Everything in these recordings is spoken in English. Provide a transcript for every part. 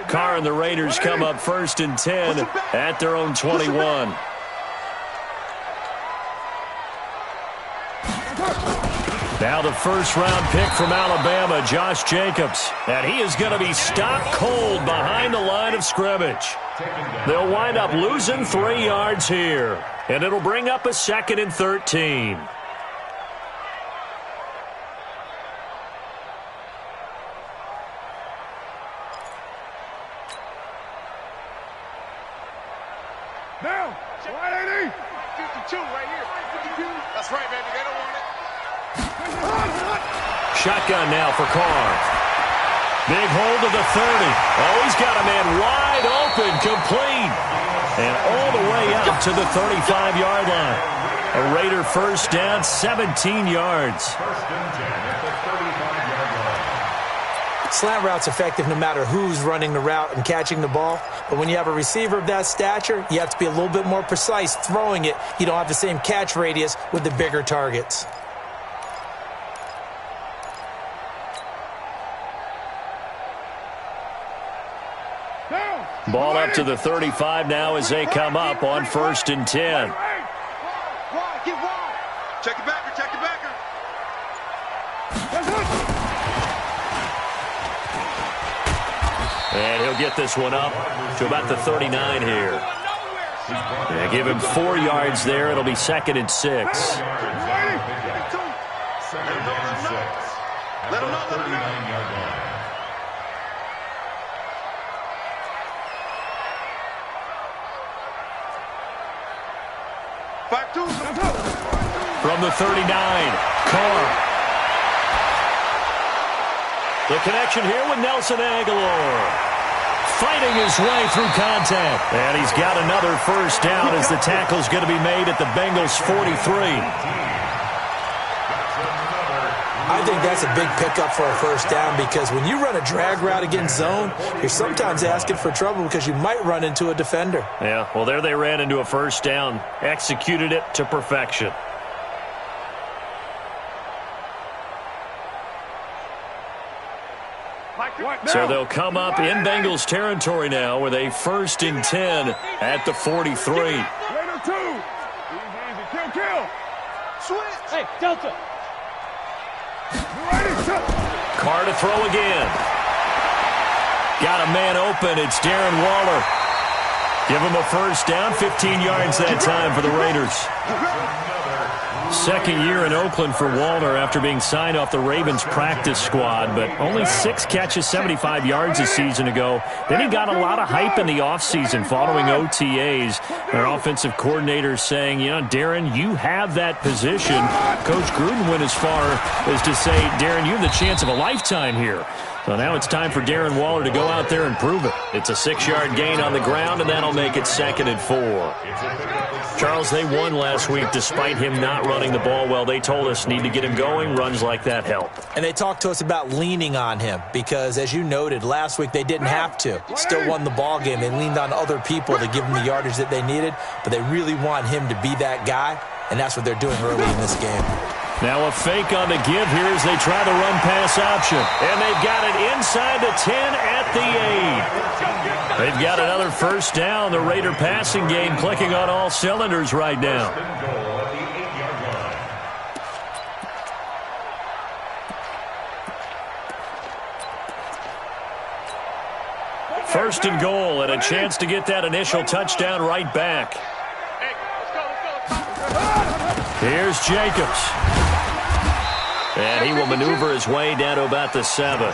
Carr and the Raiders come up 1st and 10 at their own 21. Now the first-round pick from Alabama, Josh Jacobs. And he is going to be stopped cold behind the line of scrimmage. They'll wind up losing 3 yards here. And it'll bring up a 2nd and 13. Now, 180. 52 right here. 52. That's right, baby. They don't want it. Shotgun now for Carr. Big hold to the 30. Oh, he's got a man wide open, complete. And all the way out to the 35-yard line. A Raider first down, 17 yards. Slant route's effective no matter who's running the route and catching the ball. But when you have a receiver of that stature, you have to be a little bit more precise throwing it. You don't have the same catch radius with the bigger targets. Ball up to the 35 now as they come up on 1st and 10. Check it backer, check it backer. And he'll get this one up to about the 39 here. Yeah, give him 4 yards there. It'll be 2nd and 6. Let him know. 39-yard line. From the 39, Carr. The connection here with Nelson Aguilar. Fighting his way through contact. And he's got another first down as the tackle's going to be made at the Bengals' 43. I think that's a big pickup for a first down because when you run a drag route against zone, you're sometimes asking for trouble because you might run into a defender. Yeah, well, there they ran into a first down. Executed it to perfection. So they'll come up in Bengals territory now with a 1st and 10 at the 43. Raider 2. Easy, kill. Switch. Hey, Delta. Carr to throw again. Got a man open. It's Darren Waller. Give him a first down. 15 yards that time for the Raiders. Second year in Oakland for Waller after being signed off the Ravens practice squad, but only 6 catches, 75 yards a season ago. Then he got a lot of hype in the offseason following OTAs. Their offensive coordinator saying, you know, Darren, you have that position. Coach Gruden went as far as to say, Darren, you have the chance of a lifetime here. So now it's time for Darren Waller to go out there and prove it. It's a 6-yard gain on the ground, and that'll make it 2nd and 4. Charles, they won last week despite him not running the ball well. They told us need to get him going. Runs like that help. And they talked to us about leaning on him because, as you noted, last week they didn't have to. Still won the ball game. They leaned on other people to give them the yardage that they needed, but they really want him to be that guy, and that's what they're doing early in this game. Now a fake on the give here as they try the run-pass option. And they've got it inside the 10 at the 8. They've got another first down. The Raider passing game clicking on all cylinders right now. First and goal and a chance to get that initial touchdown right back. Here's Jacobs. And he will maneuver his way down to about the 7.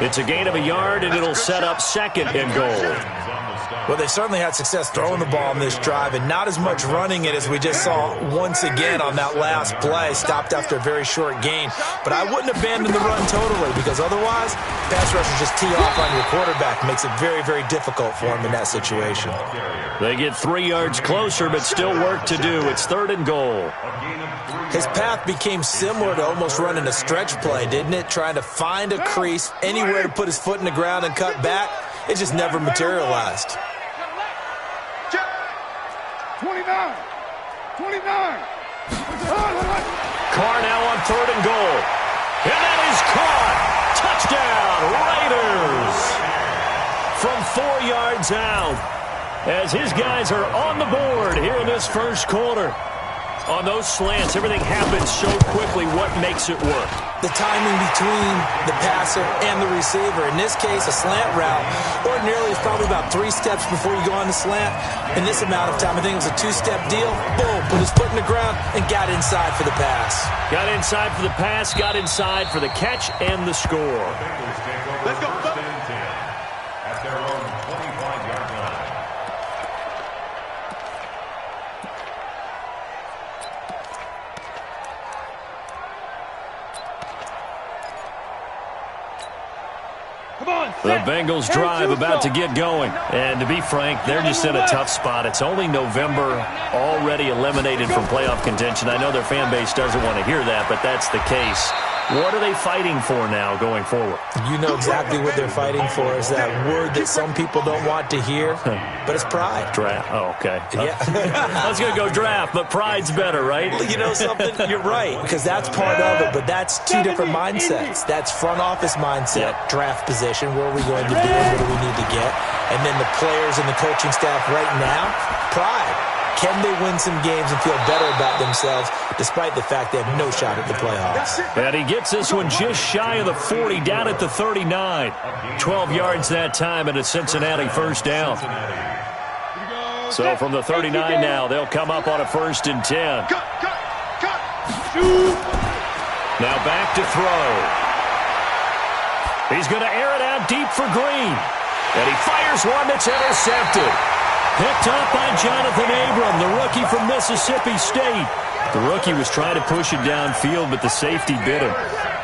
It's a gain of a yard, and it'll set up 2nd and goal. Well, they certainly had success throwing the ball on this drive, and not as much running it as we just saw once again on that last play. Stopped after a very short gain. But I wouldn't abandon the run totally because otherwise, pass rushers just tee off on your quarterback. Makes it very, very difficult for him in that situation. They get 3 yards closer, but still work to do. It's 3rd and goal. His path became similar to almost running a stretch play, didn't it? Trying to find a crease, anywhere to put his foot in the ground and cut back. It just never materialized. 29. Carr now on 3rd and goal. And that is caught. Touchdown, Raiders. From yards out as his guys are on the board here in this first quarter. On those slants, everything happens so quickly. What makes it work? The timing between the passer and the receiver. In this case, a slant route ordinarily is probably about 3 steps before you go on the slant. In this amount of time, I think it was a 2-step deal. Boom, put his foot in the ground and got inside for the pass. Got inside for the pass, got inside for the catch and the score. Let's go. At their own 25-yard line. The Bengals drive about to get going. And to be frank, they're just in a tough spot. It's only November, already eliminated from playoff contention. I know their fan base doesn't want to hear that, but that's the case. What are they fighting for now going forward? You know exactly what they're fighting for. Is that word that some people don't want to hear, but it's pride. Draft. Oh, okay. Yeah. I was going to go draft, but pride's better, right? You know something? You're right, because that's part of it, but that's 2 different mindsets. That's front office mindset, draft position, where are we going to be, what do we need to get? And then the players and the coaching staff right now, pride. Can they win some games and feel better about themselves despite the fact they have no shot at the playoffs? And he gets this one just shy of the 40, down at the 39. 12 yards that time and a Cincinnati first down. So from the 39 now, they'll come up on a 1st and 10. Now back to throw. He's going to air it out deep for Green. And he fires one that's intercepted. Picked up by Jonathan Abram, the rookie from Mississippi State. The rookie was trying to push it downfield, but the safety bit him.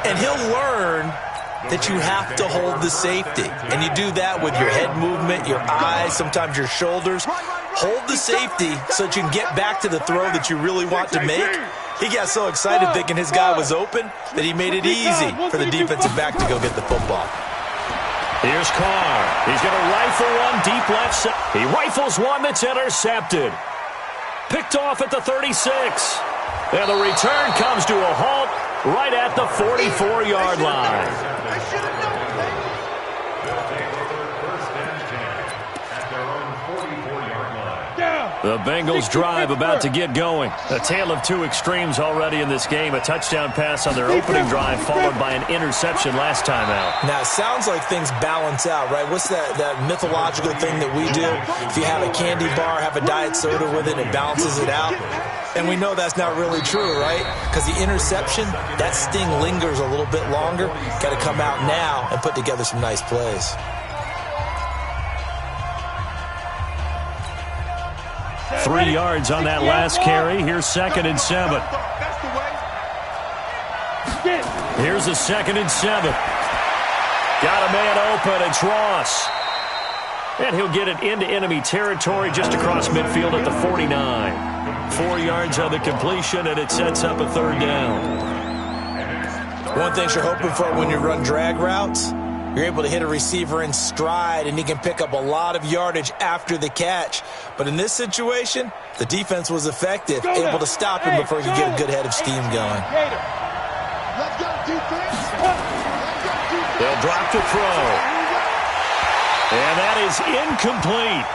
And he'll learn that you have to hold the safety. And you do that with your head movement, your eyes, sometimes your shoulders. Hold the safety so that you can get back to the throw that you really want to make. He got so excited thinking his guy was open that he made it easy for the defensive back to go get the football. Here's Carr. He's going to rifle one deep left side. He rifles one that's intercepted. Picked off at the 36. And the return comes to a halt right at the 44-yard line. The Bengals drive about to get going. A tale of 2 extremes already in this game. A touchdown pass on their opening drive followed by an interception last time out. Now, it sounds like things balance out, right? What's that mythological thing that we do? If you have a candy bar, have a diet soda with it, it balances it out. And we know that's not really true, right? Because the interception, that sting lingers a little bit longer. Got to come out now and put together some nice plays. Three yards on that last carry. Here's 2nd and 7. Here's a 2nd and 7. Got a man open. It's Ross. And he'll get it into enemy territory just across midfield at the 49. 4 yards on the completion, and it sets up a 3rd down. One thing you're hoping for when you run drag routes, you're able to hit a receiver in stride, and he can pick up a lot of yardage after the catch. But in this situation, the defense was effective, able to stop him before he could get a good head of steam going. Let's go, defense. They'll drop to throw. And that is incomplete.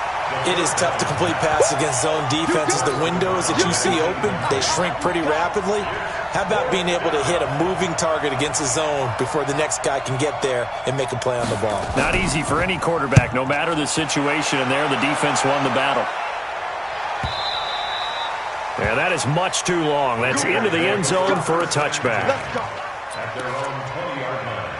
It is tough to complete pass against zone defenses. The windows that you see open, they shrink pretty rapidly. How about being able to hit a moving target against a zone before the next guy can get there and make a play on the ball? Not easy for any quarterback, no matter the situation, and there the defense won the battle. And that is much too long. That's into the end zone for a touchback. At their own 20-yard line.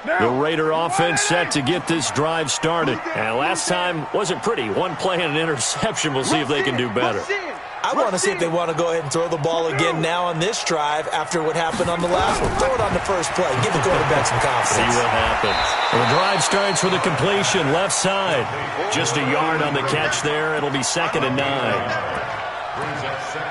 The Raider offense set to get this drive started. And last time wasn't pretty. One play and an interception. We'll see if they can do better. I want to see if they want to go ahead and throw the ball again now on this drive after what happened on the last one. Throw it on the first play. Give the quarterback some confidence. See what happens. Well, the drive starts with a completion left side. Just a yard on the catch there. It'll be 2nd and 9.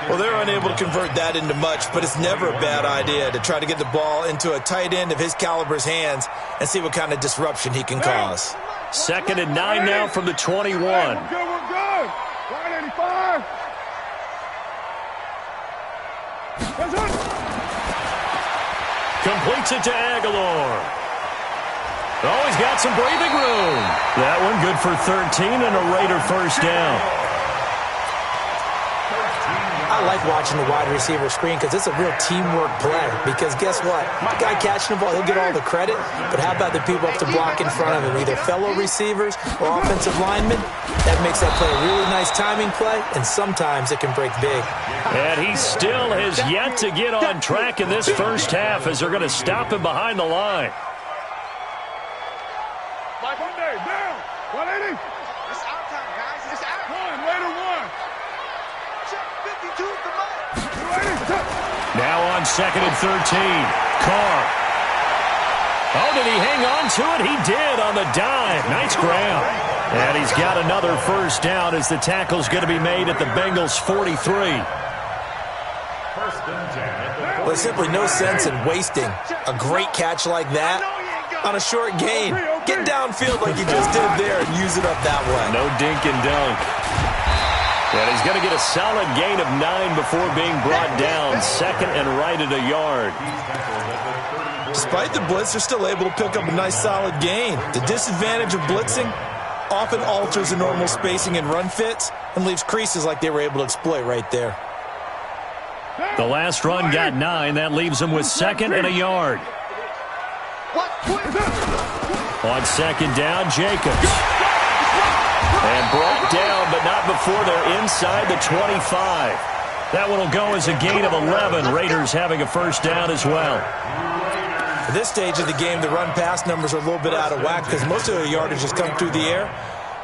Well, they're unable to convert that into much, but it's never a bad idea to try to get the ball into a tight end of his caliber's hands and see what kind of disruption he can cause. 2nd and 9 now from the 21. We're good. Line 85. Completes it to Aguilar. Oh, he's got some breathing room. That one good for 13 and a Raider first down. I like watching the wide receiver screen because it's a real teamwork play. Because guess what? The guy catching the ball, he'll get all the credit. But how about the people up to block in front of him, either fellow receivers or offensive linemen? That makes that play a really nice timing play, and sometimes it can break big. And he still has yet to get on track in this first half as they're going to stop him behind the line. Down. 180. It's our time, guys. It's our One. Raider one. check 52 the money. 280. Now on 2nd and 13. Carr. Oh, did he hang on to it? He did on the dive. Nice grab. And he's got another first down as the tackle's going to be made at the Bengals' 43. First and 10. Well, there's simply no sense in wasting a great catch like that on a short gain. Get downfield like you just did there and use it up that way. No dink and dunk. And he's going to get a solid gain of 9 before being brought down. 2nd and right at a yard. Despite the blitz, they're still able to pick up a nice solid gain. The disadvantage of blitzing often alters the normal spacing and run fits and leaves creases like they were able to exploit right there. The last run got 9. That leaves him with 2nd and a yard. On 2nd down, Jacobs. And brought down, but not before they're inside the 25. That one will go as a gain of 11. Raiders having a first down as well. At this stage of the game, the run-pass numbers are a little bit out of whack because most of their yardage has come through the air.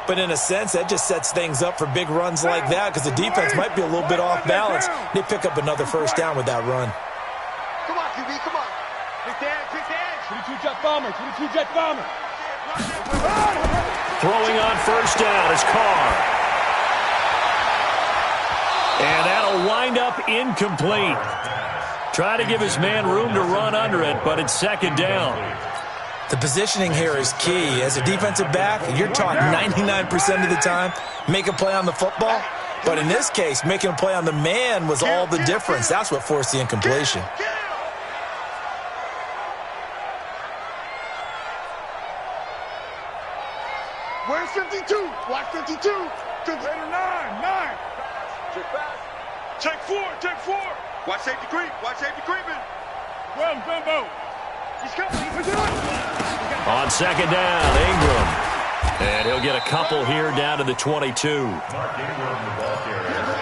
But in a sense, that just sets things up for big runs like that because the defense might be a little bit off balance. They pick up another first down with that run. Come on, QB, come on. Quick the edge, quick the edge. 22 jet bomber. 22 jet bomber. Throwing on first down is Carr. And that'll wind up incomplete. Try to give his man room to run under it, but it's 2nd down. The positioning here is key. As a defensive back, you're taught 99% of the time, make a play on the football. But in this case, making a play on the man was all the difference. That's what forced the incompletion. Where's 52? Watch 52. Raider 9. Check fast. Check 4. Check 4. Watch safety creep. Watch safety creeping. Well, Bumbo. He's coming. Push it up. On 2nd down, Ingram. And he'll get a couple here down to the 22.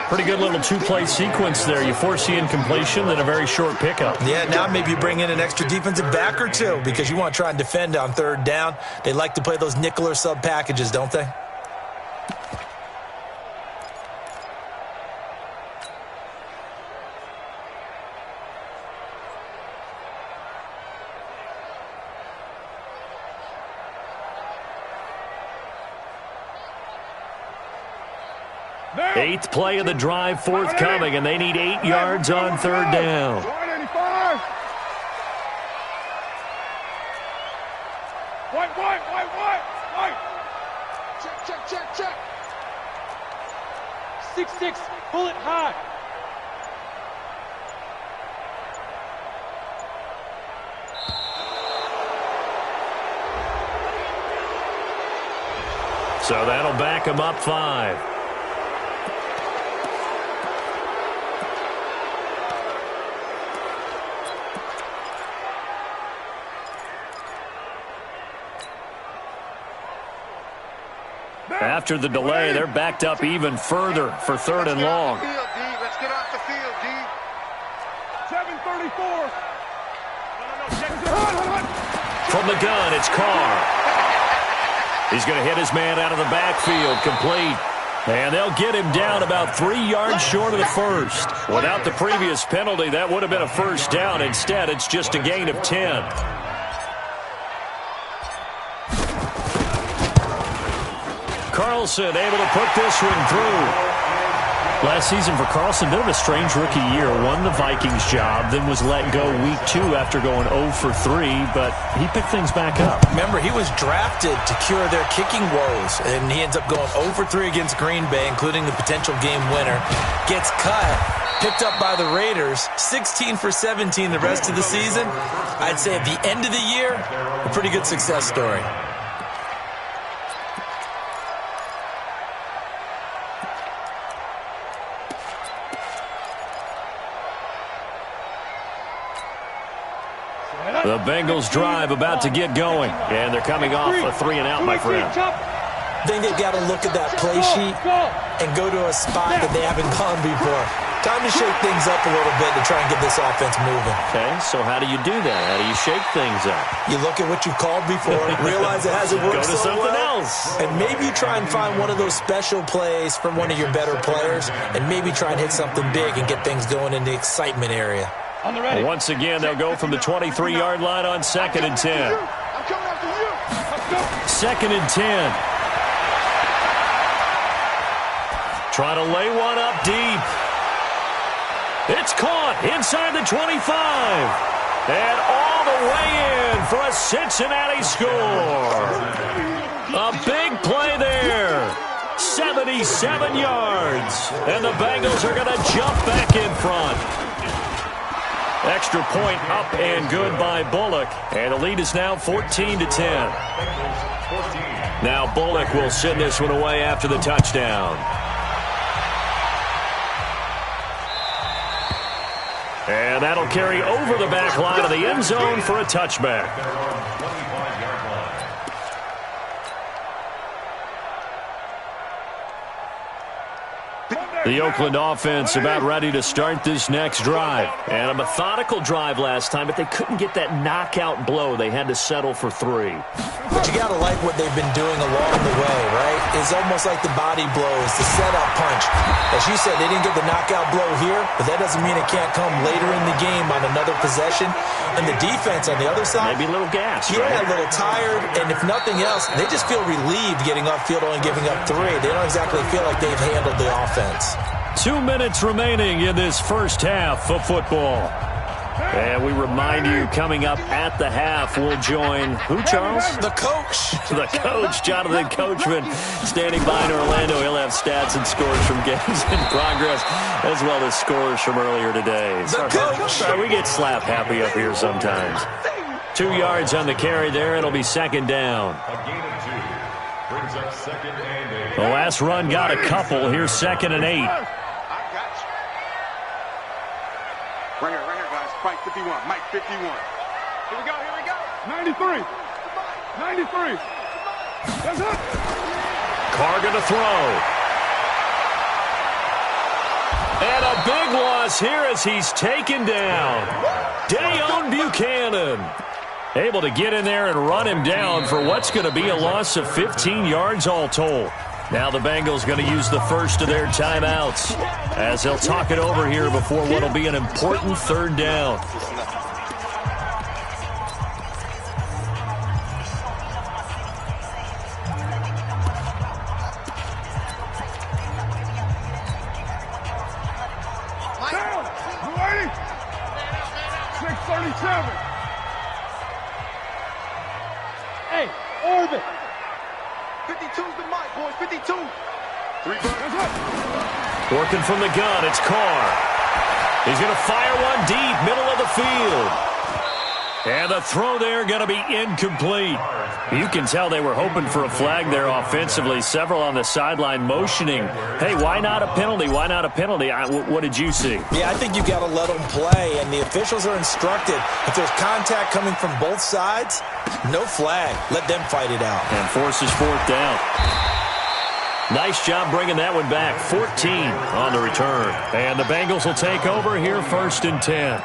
Pretty good little two-play sequence there. You force the incompletion, then a very short pickup. Yeah, now maybe you bring in an extra defensive back or two because you want to try and defend on 3rd down. They like to play those nickel or sub packages, don't they? Eighth play of the drive forthcoming, and they need 8 yards on 3rd down. 185. White. Check. 6-6. Pull it high. So that'll back him up 5. After the delay, they're backed up even further for 3rd and long. Let's get off the field, D. 7:34. From the gun, it's Carr. He's going to hit his man out of the backfield, complete. And they'll get him down about 3 yards short of the first. Without the previous penalty, that would have been a first down. Instead, it's just a gain of 10. Carlson able to put this one through. Last season for Carlson, a bit of a strange rookie year. Won the Vikings job, then was let go week 2 after going 0 for 3, but he picked things back up. Remember, he was drafted to cure their kicking woes, and he ends up going 0 for 3 against Green Bay, including the potential game winner. Gets cut, picked up by the Raiders, 16 for 17 the rest of the season. I'd say at the end of the year, a pretty good success story. The Bengals drive about to get going, and they're coming off a 3-and-out, my friend. I think they've got to look at that play sheet and go to a spot that they haven't gone before. Time to shake things up a little bit to try and get this offense moving. Okay, so how do you do that? How do you shake things up? You look at what you've called before, realize it hasn't worked Go to so something well, else. and maybe you try and find one of those special plays from one of your better players, and maybe try and hit something big and get things going in the excitement area. Once again, they'll go from the 23-yard line on 2nd and 10. I'm coming after you. Let's go. 2nd and 10. Trying to lay one up deep. It's caught inside the 25. And all the way in for a Cincinnati score. A big play there. 77 yards. And the Bengals are going to jump back in front. Extra point up and good by Bullock. And the lead is now 14-10. Now Bullock will send this one away after the touchdown. And that'll carry over the back line of the end zone for a touchback. The Oakland offense about ready to start this next drive. And a methodical drive last time, but they couldn't get that knockout blow. They had to settle for 3. But you got to like what they've been doing along the way, right? It's almost like the body blows, the setup punch. As you said, they didn't get the knockout blow here, but that doesn't mean it can't come later in the game on another possession. And the defense on the other side, maybe a little gas, yeah, right? A little tired, and if nothing else, they just feel relieved getting off field only giving up 3. They don't exactly feel like they've handled the offense. 2 minutes remaining in this first half of football. And we remind you, coming up at the half, we'll join who, Charles? The coach. The coach, Jonathan Coachman, standing by in Orlando. He'll have stats and scores from games in progress, as well as scores from earlier today. Sorry, we get slap happy up here sometimes. 2 yards on the carry there. It'll be 2nd down. A gain of 2 brings up 2nd and 8. The last run got a couple. Here's 2nd and 8. Right here, guys. Mike 51. Mike 51. Here we go. 93. 93. That's it. Carr going to throw. And a big loss here as he's taken down. Dayon Buchanan able to get in there and run him down for what's going to be a loss of 15 yards all told. Now the Bengals going to use the first of their timeouts as they'll talk it over here before what will be an important 3rd down. Down. 280. 637. Hey, orbit. 52's the mic, boys. 52. 3 buttons. Working from the gun, it's Carr. He's going to fire one deep, middle of the field. And the throw there going to be incomplete. You can tell they were hoping for a flag there offensively. Several on the sideline motioning, hey, why not a penalty? Why not a penalty? What did you see? Yeah, I think you've got to let them play, and the officials are instructed. If there's contact coming from both sides, no flag. Let them fight it out. And forces 4th down. Nice job bringing that one back. 14 on the return. And the Bengals will take over here 1st and 10.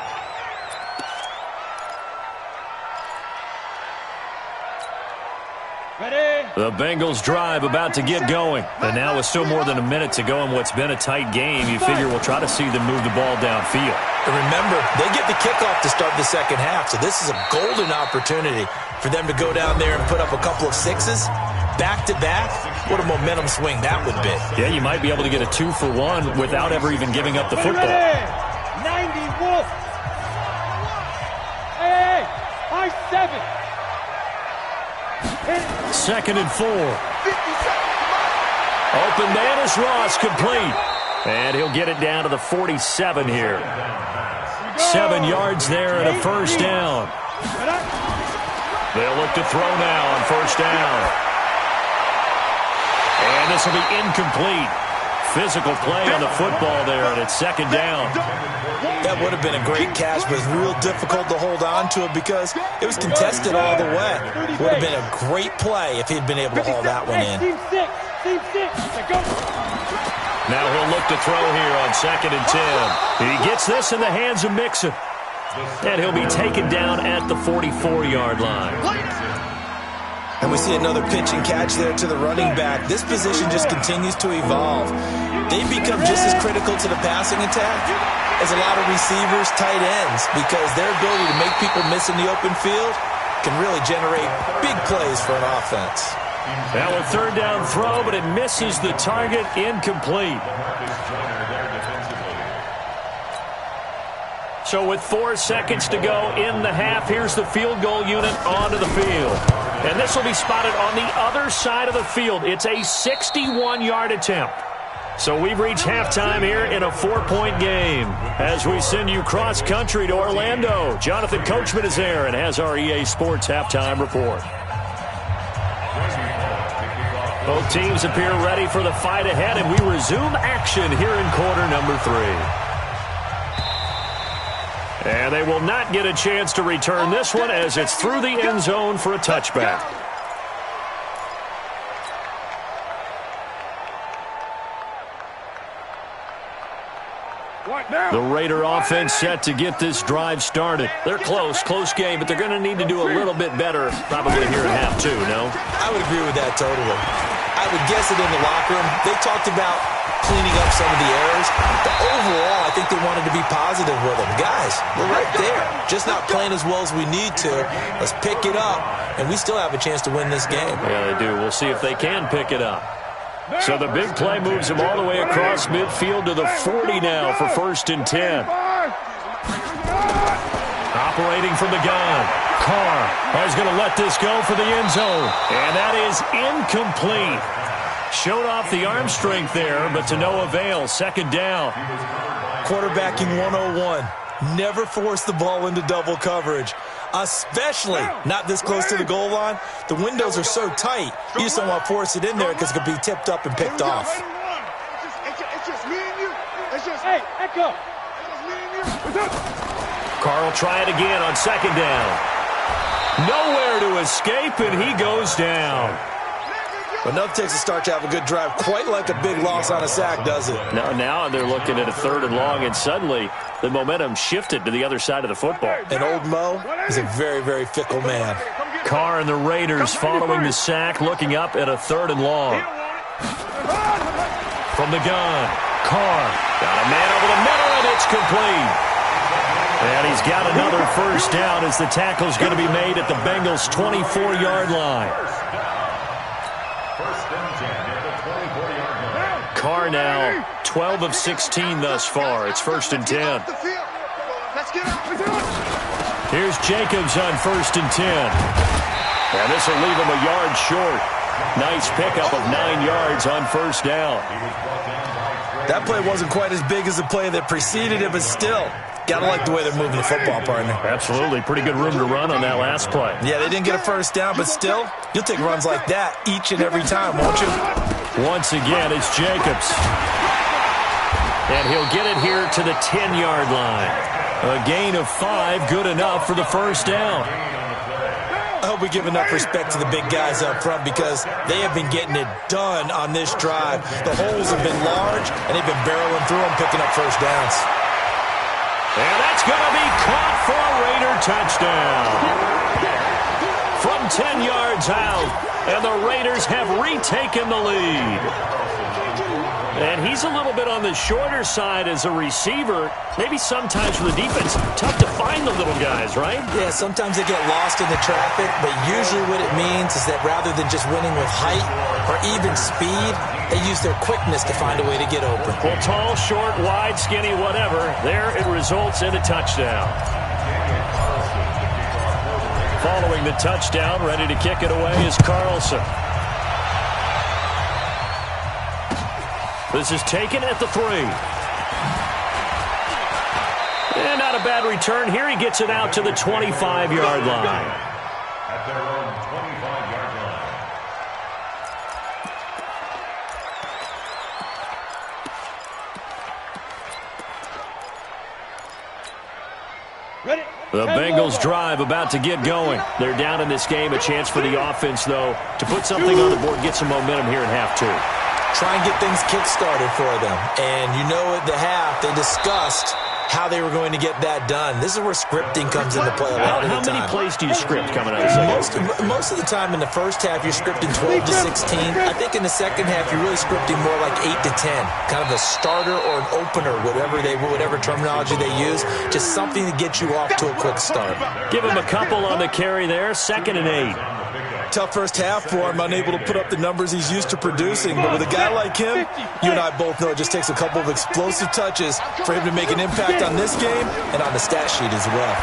Ready? The Bengals drive about to get going. And now with still more than a minute to go in what's been a tight game, you figure we'll try to see them move the ball downfield. And remember, they get the kickoff to start the 2nd half, so this is a golden opportunity for them to go down there and put up a couple of 6s. Back-to-back, what a momentum swing that would be. Yeah, you might be able to get a 2-for-1 without ever even giving up the football. 90 Wolf. Hey, high 7. 2nd and 4. Open man is Ross, complete. And he'll get it down to the 47 here. 7 yards there and a first down. They'll look to throw now on first down. And this will be incomplete. Physical play on the football there, and it's second down. That would have been a great catch, but it's real difficult to hold on to it because it was contested all the way. Would have been a great play if he'd been able to haul that one in. Team 6. Go. Now he'll look to throw here on 2nd and 10. He gets this in the hands of Mixon. And he'll be taken down at the 44-yard line. And we see another pitch and catch there to the running back. This position just continues to evolve. They become just as critical to the passing attack as a lot of receivers, tight ends, because their ability to make people miss in the open field can really generate big plays for an offense. Now a third down throw, but it misses the target, incomplete. So with 4 seconds to go in the half, here's the field goal unit onto the field. And this will be spotted on the other side of the field. It's a 61-yard attempt. So we've reached halftime here in a 4-point game. As we send you cross-country to Orlando, Jonathan Coachman is there and has our EA Sports halftime report. Both teams appear ready for the fight ahead, and we resume action here in quarter number 3. And they will not get a chance to return this one as it's through the end zone for a touchback. The Raider offense set to get this drive started. They're close game, but they're going to need to do a little bit better probably here in half 2, no? I would agree with that totally. I would guess it in the locker room. They talked about cleaning up some of the errors, but overall, I think they wanted to be positive with them. Guys, we're right there. Just not playing as well as we need to. Let's pick it up, and we still have a chance to win this game. Yeah, they do. We'll see if they can pick it up. So the big play moves them all the way across midfield to the 40 now for 1st and 10. Operating from the gun. Carr is going to let this go for the end zone. And that is incomplete. Showed off the arm strength there, but to no avail. 2nd down. Quarterbacking 101. Never force the ball into double coverage, especially not this close to the goal line. The windows are so tight, you just don't want to force it in there because it could be tipped up and picked off. It's just me and you. Hey, Echo. Carr will try it again on 2nd down. Nowhere to escape, and he goes down. Enough takes a start to have a good drive, quite like a big loss on a sack, does it? Now they're looking at a 3rd and long, and suddenly the momentum shifted to the other side of the football. And old Mo is a very, very fickle man. Carr and the Raiders following the sack, looking up at a 3rd and long. From the gun, Carr got a man over the middle, and it's complete. And he's got another first down as the tackle's going to be made at the Bengals' 24-yard line. Carr now 12 of 16 thus far. It's 1st and 10. Here's Jacobs on 1st and 10. And this will leave him a yard short. Nice pickup of 9 yards on 1st down. That play wasn't quite as big as the play that preceded it, but still, gotta like the way they're moving the football, partner. Absolutely. Pretty good room to run on that last play. Yeah, they didn't get a first down, but still, you'll take runs like that each and every time, won't you? Once again, it's Jacobs. And he'll get it here to the 10-yard line. A gain of 5, good enough for the first down. I hope we give enough respect to the big guys up front because they have been getting it done on this drive. The holes have been large, and they've been barreling through them, picking up first downs. And that's going to be caught for a Raider touchdown. From 10 yards out, and the Raiders have retaken the lead. And he's a little bit on the shorter side as a receiver. Maybe sometimes for the defense, tough to find the little guys, right? Yeah, sometimes they get lost in the traffic, but usually what it means is that rather than just winning with height or even speed, they use their quickness to find a way to get open. Well, tall, short, wide, skinny, whatever, there it results in a touchdown. Following the touchdown, ready to kick it away is Carlson. This is taken at the 3. And not a bad return here. He gets it out to the 25-yard line. At their own 25-yard Ready? The Bengals drive about to get going. They're down in this game. A chance for the offense, though, to put something on the board, get some momentum here in half 2. Try and get things kick-started for them. And you know at the half, they discussed how they were going to get that done. This is where scripting comes into play a lot of the time. How many plays do you script coming out of the second? Most of the time in the first half, you're scripting 12 to 16. I think in the second half, you're really scripting more like 8 to 10. Kind of a starter or an opener, whatever terminology they use. Just something to get you off to a quick start. Give him a couple on the carry there. 2nd and 8. Tough first half for him, unable to put up the numbers he's used to producing. But with a guy like him, you and I both know it just takes a couple of explosive touches for him to make an impact on this game and on the stat sheet as well.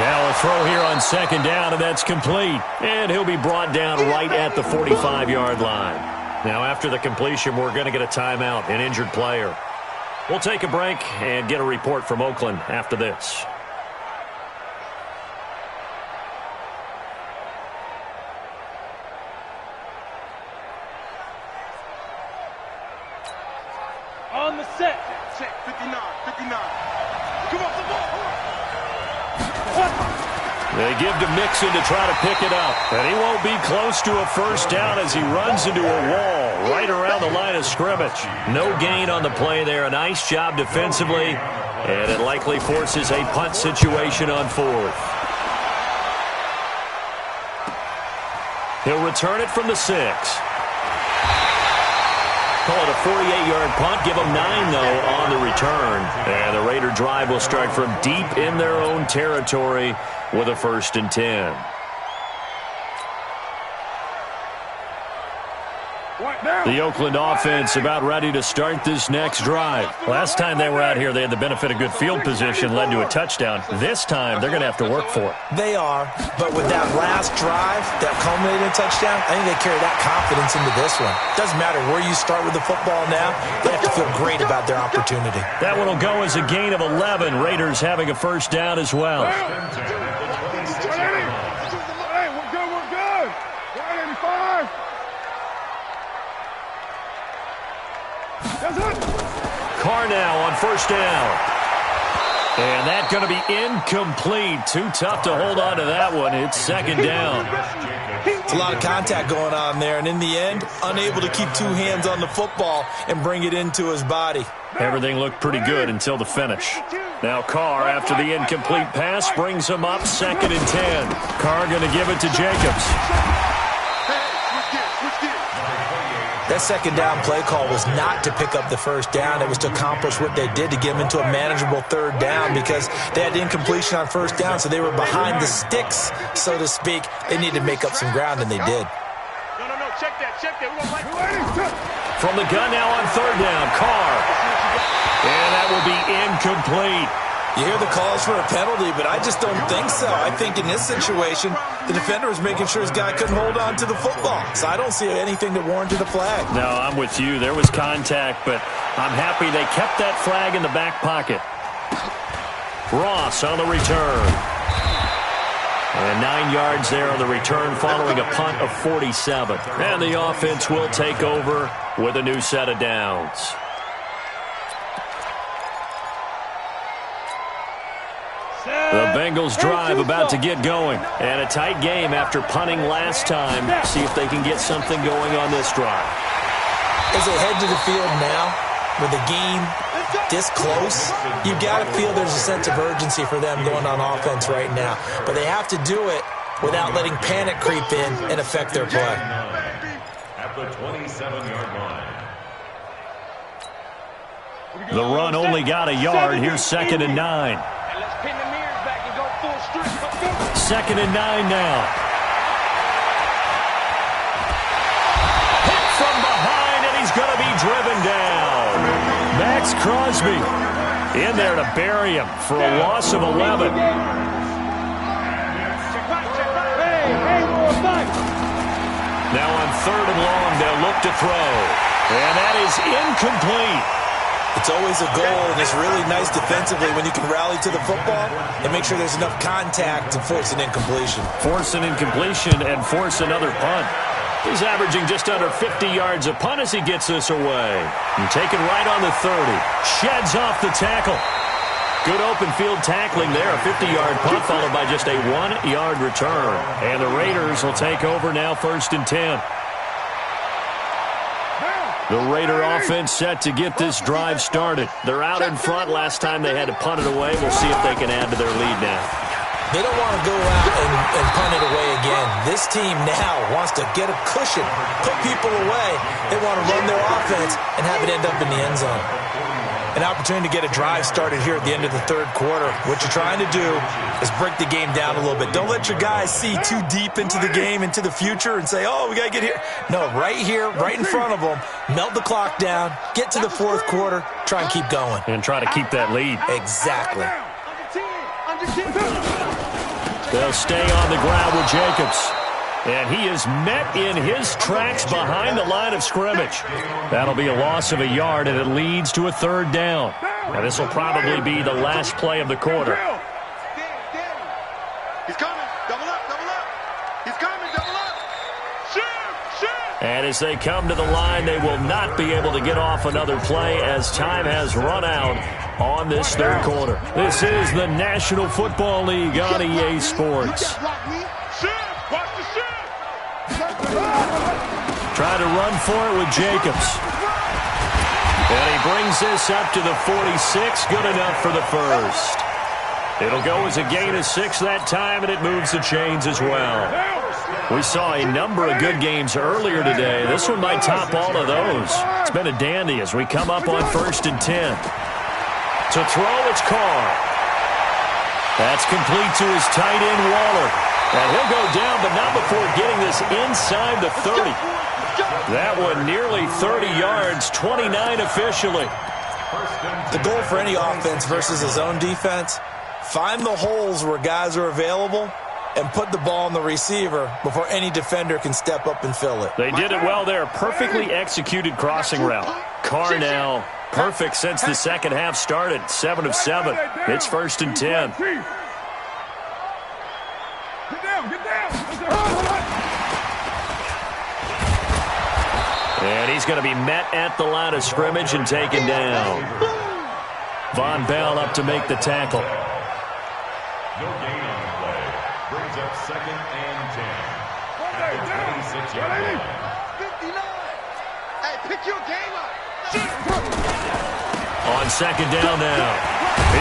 Now a throw here on 2nd down, and that's complete. And he'll be brought down right at the 45-yard line. Now after the completion, we're going to get a timeout, an injured player. We'll take a break and get a report from Oakland after this. On the set. Check, 59, 59. Come on, the ball. They give to Mixon to try to pick it up. And he won't be close to a first down as he runs into a wall right around the line of scrimmage. No gain on the play there. A nice job defensively. And it likely forces a punt situation on 4th. He'll return it from the 6. Call it a 48-yard punt. Give them 9, though, on the return. And the Raider drive will start from deep in their own territory with a 1st and 10. The Oakland offense about ready to start this next drive. Last time they were out here, they had the benefit of good field position, led to a touchdown. This time, they're going to have to work for it. They are, but with that last drive, that culminated in a touchdown, I think they carry that confidence into this one. Doesn't matter where you start with the football now, they have to feel great about their opportunity. That one will go as a gain of 11. Raiders having a first down as well. Hey, we're good, we're good. 185. Carr now on first down. And that's going to be incomplete. Too tough to hold on to that one. It's 2nd down. It's a lot of contact going on there, and in the end, unable to keep 2 hands on the football and bring it into his body. Everything looked pretty good until the finish. Now Carr, after the incomplete pass, brings him up 2nd and 10. Carr going to give it to Jacobs. That 2nd down play call was not to pick up the first down. It was to accomplish what they did to get them into a manageable 3rd down because they had incompletion on first down, so they were behind the sticks, so to speak. They needed to make up some ground, and they did. No, check that. From the gun now on 3rd down, Carr. And that will be incomplete. You hear the calls for a penalty, but I just don't think so. I think in this situation, the defender was making sure his guy couldn't hold on to the football. So I don't see anything that warranted a flag. No, I'm with you. There was contact, but I'm happy they kept that flag in the back pocket. Ross on the return. And 9 yards there on the return following a punt of 47. And the offense will take over with a new set of downs. The Bengals drive about to get going. And a tight game after punting last time. See if they can get something going on this drive. As they head to the field now, with the game this close, you've got to feel there's a sense of urgency for them going on offense right now. But they have to do it without letting panic creep in and affect their play. At the 27-yard line. The run only got a yard. Here's 2nd and 9. 2nd and 9 now. Hit from behind, and he's going to be driven down. Max Crosby in there to bury him for a loss of 11. Now on 3rd and long, they'll look to throw. And that is incomplete. It's always a goal, and it's really nice defensively when you can rally to the football and make sure there's enough contact to force an incompletion. Force an incompletion and force another punt. He's averaging just under 50 yards a punt as he gets this away. And taken right on the 30. Sheds off the tackle. Good open field tackling there. A 50-yard punt followed by just a 1-yard return. And the Raiders will take over now 1st and 10. The Raider offense set to get this drive started. They're out in front. Last time they had to punt it away. We'll see if they can add to their lead now. They don't want to go out and punt it away again. This team now wants to get a cushion, put people away. They want to run their offense and have it end up in the end zone. An opportunity to get a drive started here at the end of the 3rd quarter. What you're trying to do is break the game down a little bit. Don't let your guys see too deep into the game, into the future, and say, oh, we got to get here. No, right here, right in front of them, melt the clock down, get to the 4th quarter, try and keep going. And try to keep that lead. Exactly. They'll stay on the ground with Jacobs. And he is met in his tracks behind the line of scrimmage. That'll be a loss of a yard, and it leads to a 3rd down. And this will probably be the last play of the quarter. He's coming. Double up, double up. He's coming, double up. Shift. And as they come to the line, they will not be able to get off another play as time has run out on this 3rd quarter. This is the National Football League on EA Sports. Try to run for it with Jacobs. And he brings this up to the 46. Good enough for the 1st. It'll go as a gain of 6 that time, and it moves the chains as well. We saw a number of good games earlier today. This one might top all of those. It's been a dandy as we come up on 1st and 10. To throw, it's Carr. That's complete to his tight end, Waller. And he'll go down, but not before getting this inside the 30. That one nearly 30 yards, 29 officially. The goal for any offense versus his own defense, find the holes where guys are available and put the ball on the receiver before any defender can step up and fill it. They did it well there. Perfectly executed crossing route. Carr now perfect since the 2nd half started. 7 of 7. It's 1st and 10. Get down. And he's going to be met at the line of scrimmage and taken down. Von Bell up to make the tackle. No gain on the play. Brings up 2nd and 10. At the 26-yard line. 59. Hey, pick your game up. On 2nd down now.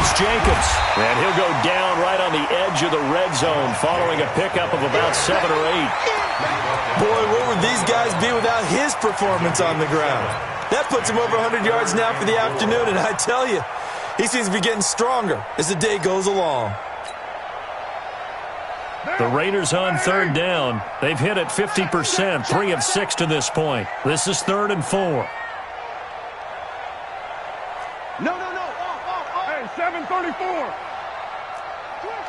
It's Jacobs. And he'll go down right on the edge of the red zone following a pickup of about 7 or 8. Boy, where would these guys be without his performance on the ground? That puts him over 100 yards now for the afternoon, and I tell you, he seems to be getting stronger as the day goes along. The Raiders on 3rd down. They've hit it 50%, 3 of 6 to this point. This is 3rd and 4. No. Hey, 7:34. Twist.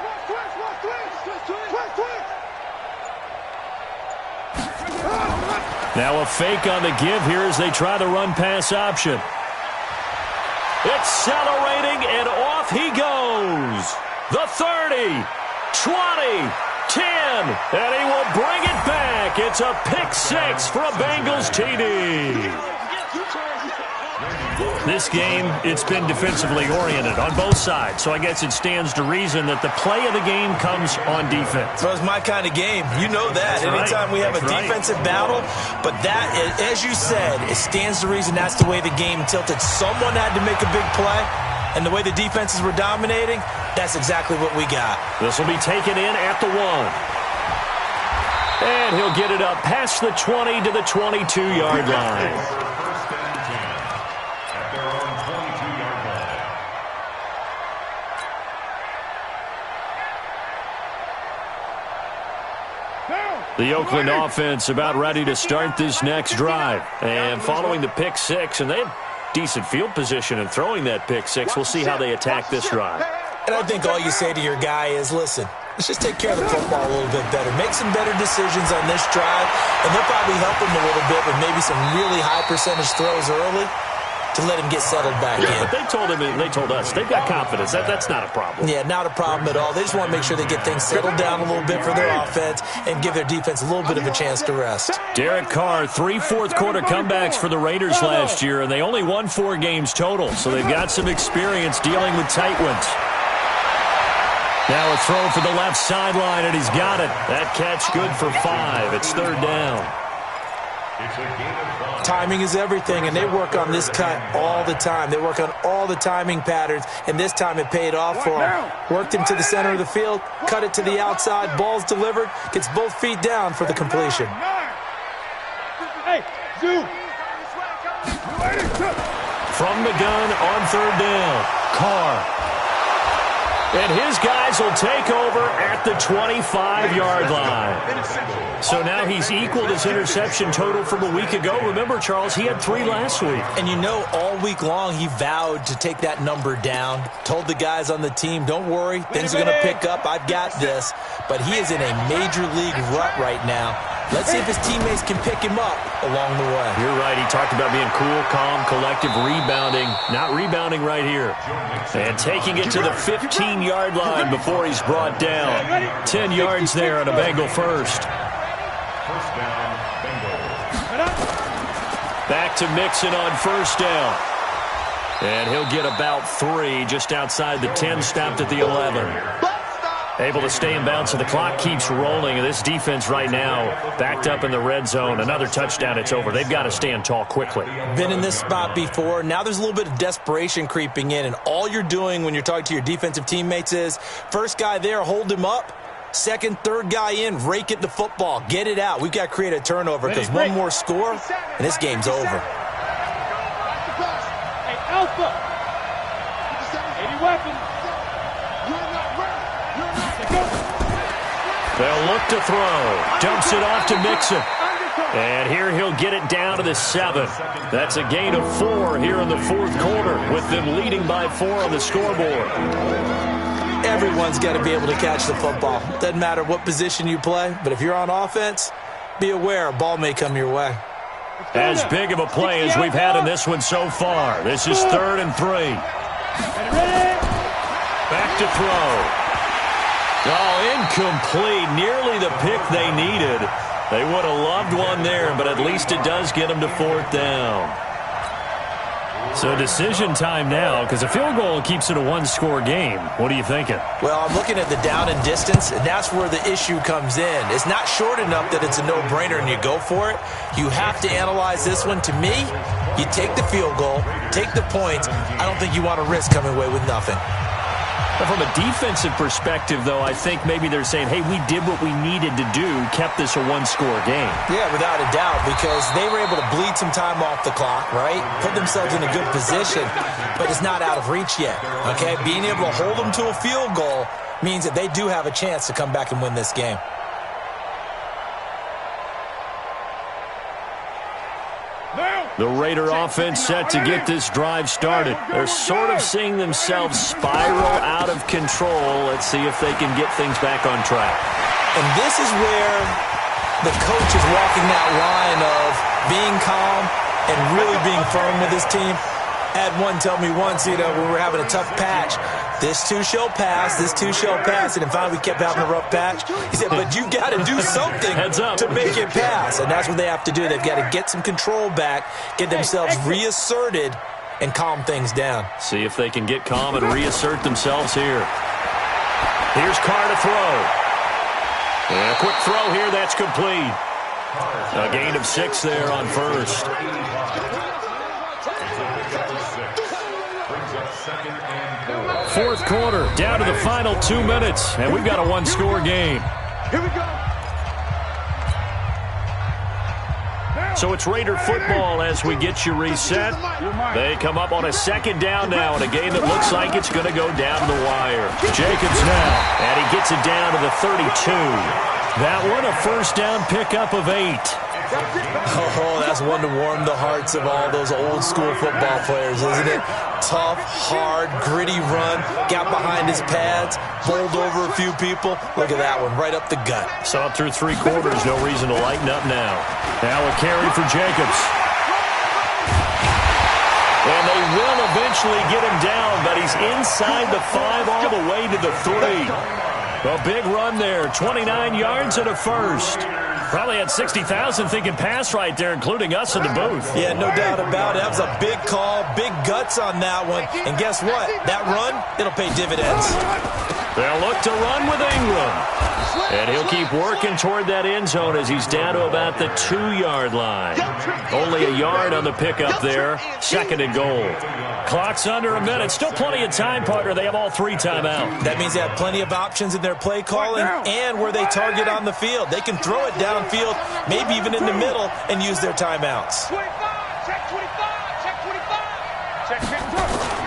Now a fake on the give here as they try the run-pass option. Accelerating, and off he goes. The 30, 20, 10, and he will bring it back. It's a pick 6 for a Bengals TD. This game, it's been defensively oriented on both sides, so I guess it stands to reason that the play of the game comes on defense. So it's my kind of game. You know that. Anytime we have a defensive battle, but that, as you said, it stands to reason that's the way the game tilted. Someone had to make a big play, and the way the defenses were dominating, that's exactly what we got. This will be taken in at the 1. And he'll get it up past the 20 to the 22-yard line. The Oakland offense about ready to start this next drive. And following the pick 6, and they have decent field position in throwing that pick 6. We'll see how they attack this drive. And I think all you say to your guy is, listen, let's just take care of the football a little bit better. Make some better decisions on this drive, and they'll probably help him a little bit with maybe some really high percentage throws early to let him get settled back in. But they told us they've got confidence. That's not a problem. Yeah, not a problem at all. They just want to make sure they get things settled down a little bit for their offense and give their defense a little bit of a chance to rest. Derek Carr, 3 fourth-quarter comebacks for the Raiders last year, and they only won 4 games total, so they've got some experience dealing with tight ones. Now a throw for the left sideline, and he's got it. That catch good for 5. It's 3rd down. Timing is everything, and they work on this cut all the time. They work on all the timing patterns, and this time it paid off for him. Worked him to the center of the field, cut it to the outside, ball's delivered, gets both feet down for the completion. Hey, Zoo! From the gun on 3rd down, Carr. And his guys will take over at the 25-yard line. So now he's equaled his interception total from a week ago. Remember, Charles, he had 3 last week. And you know, all week long he vowed to take that number down. Told the guys on the team, don't worry, things are going to pick up. I've got this. But he is in a major league rut right now. Let's see if his teammates can pick him up along the way. You're right. He talked about being cool, calm, collective, rebounding. Not rebounding right here. And taking it to the 15-yard line before he's brought down. 10 yards there on a Bengal first. First down, Bengals. Back to Mixon on 1st down. And he'll get about 3 just outside the 10, stopped at the 11. Able to stay in bounds, so the clock keeps rolling. This defense right now backed up in the red zone. Another touchdown, it's over. They've got to stand tall quickly. Been in this spot before. Now there's a little bit of desperation creeping in, and all you're doing when you're talking to your defensive teammates is, first guy there, hold him up. Second, third guy in, rake at the football. Get it out. We've got to create a turnover because one more score, and this game's over. Hey, Alpha! 80 weapons! They'll look to throw. Dumps it off to Mixon. And here he'll get it down to the 7. That's a gain of 4 here in the 4th quarter, with them leading by 4 on the scoreboard. Everyone's got to be able to catch the football. Doesn't matter what position you play, but if you're on offense, be aware a ball may come your way. As big of a play as we've had in this one so far. This is 3rd and 3. Back to throw. Oh, incomplete. Nearly the pick they needed. They would have loved one there, but at least it does get them to 4th down. So decision time now, because a field goal keeps it a 1-score game. What are you thinking? Well, I'm looking at the down and distance, and that's where the issue comes in. It's not short enough that it's a no-brainer and you go for it. You have to analyze this one. To me, you take the field goal, take the points. I don't think you want to risk coming away with nothing. From a defensive perspective, though, I think maybe they're saying, hey, we did what we needed to do, kept this a 1-score game. Yeah, without a doubt, because they were able to bleed some time off the clock, right? Put themselves in a good position, but it's not out of reach yet, okay? Being able to hold them to a field goal means that they do have a chance to come back and win this game. The Raider offense set to get this drive started. They're sort of seeing themselves spiral out of control. Let's see if they can get things back on track. And this is where the coach is walking that line of being calm and really being firm with his team. Had one tell me once, when we were having a tough patch, this too shall pass, this too shall pass, and then finally we kept having a rough patch. He said, but you got to do something to make it pass, and that's what they have to do. They've got to get some control back, get themselves reasserted, and calm things down. See if they can get calm and reassert themselves here. Here's Carr to throw. And a quick throw here, that's complete. A gain of 6 there on 1st. 4th quarter, down to the final 2 minutes, and we've got a 1-score game. Here we go. So it's Raider football as we get you reset. They come up on a 2nd down now in a game that looks like it's going to go down the wire. Jacobs now, and he gets it down to the 32. That one a 1st down pickup of 8. Oh, that's one to warm the hearts of all those old school football players, isn't it? Tough, hard, gritty run, got behind his pads, bowled over a few people. Look at that one, right up the gut. Saw it through 3 quarters, no reason to lighten up now. Now a carry for Jacobs. And they will eventually get him down, but he's inside the 5 all the way to the 3. A big run there, 29 yards and a first. Probably had 60,000 thinking pass right there, including us in the booth. Yeah, no doubt about it. That was a big call, big guts on that one. And guess what? That run, it'll pay dividends. They'll look to run with Ingram. And he'll keep working toward that end zone as he's down to about the 2-yard line. Only a yard on the pickup there. 2nd and goal. Clock's under a minute. Still plenty of time, partner. They have all 3 timeouts. That means they have plenty of options in their play calling and where they target on the field. They can throw it downfield, maybe even in the middle, and use their timeouts. 25, check 25, check 25. Check 50.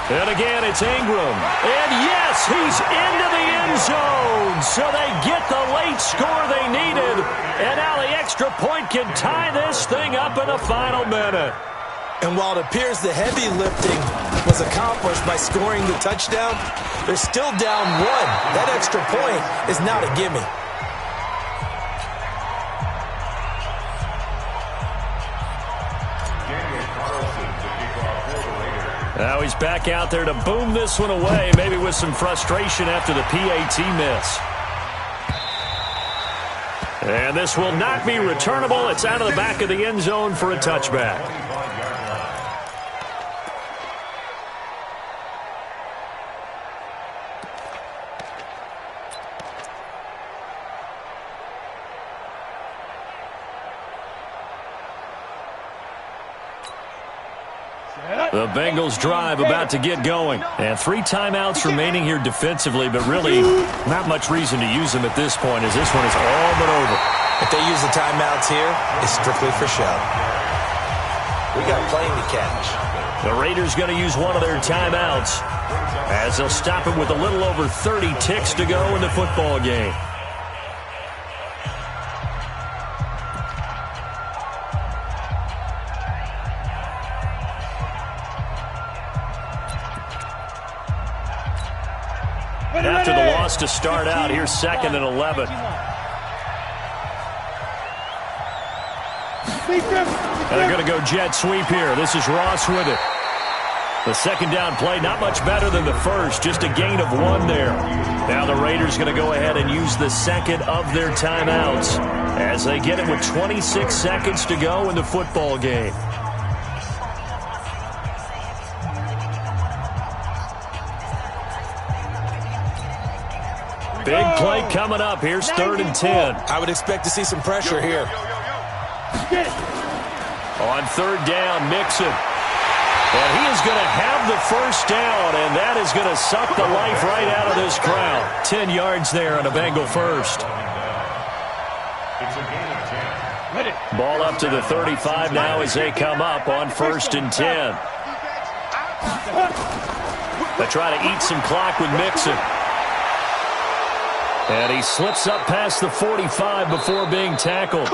And again, it's Ingram. And yes, he's into the end zone. So they get the late score they needed. And now the extra point can tie this thing up in the final minute. And while it appears the heavy lifting was accomplished by scoring the touchdown, they're still down 1. That extra point is not a gimme. Now he's back out there to boom this one away, maybe with some frustration after the PAT miss. And this will not be returnable. It's out of the back of the end zone for a touchback. The Bengals drive about to get going. And 3 timeouts remaining here defensively, but really not much reason to use them at this point as this one is all but over. If they use the timeouts here, it's strictly for show. We got a plane to catch. The Raiders going to use one of their timeouts as they'll stop it with a little over 30 ticks to go in the football game. After the loss to start out, here's 2nd and 11. And they're going to go jet sweep here. This is Ross with it. The 2nd down play, not much better than the first, just a gain of 1 there. Now the Raiders going to go ahead and use the 2nd of their timeouts as they get it with 26 seconds to go in the football game. Big play coming up. Here's 3rd and 10. I would expect to see some pressure here. On 3rd down, Mixon. And he is going to have the first down, and that is going to suck the life right out of this crowd. 10 yards there on a Bengal first. Ball up to the 35 now as they come up on 1st and 10. They try to eat some clock with Mixon. And he slips up past the 45 before being tackled.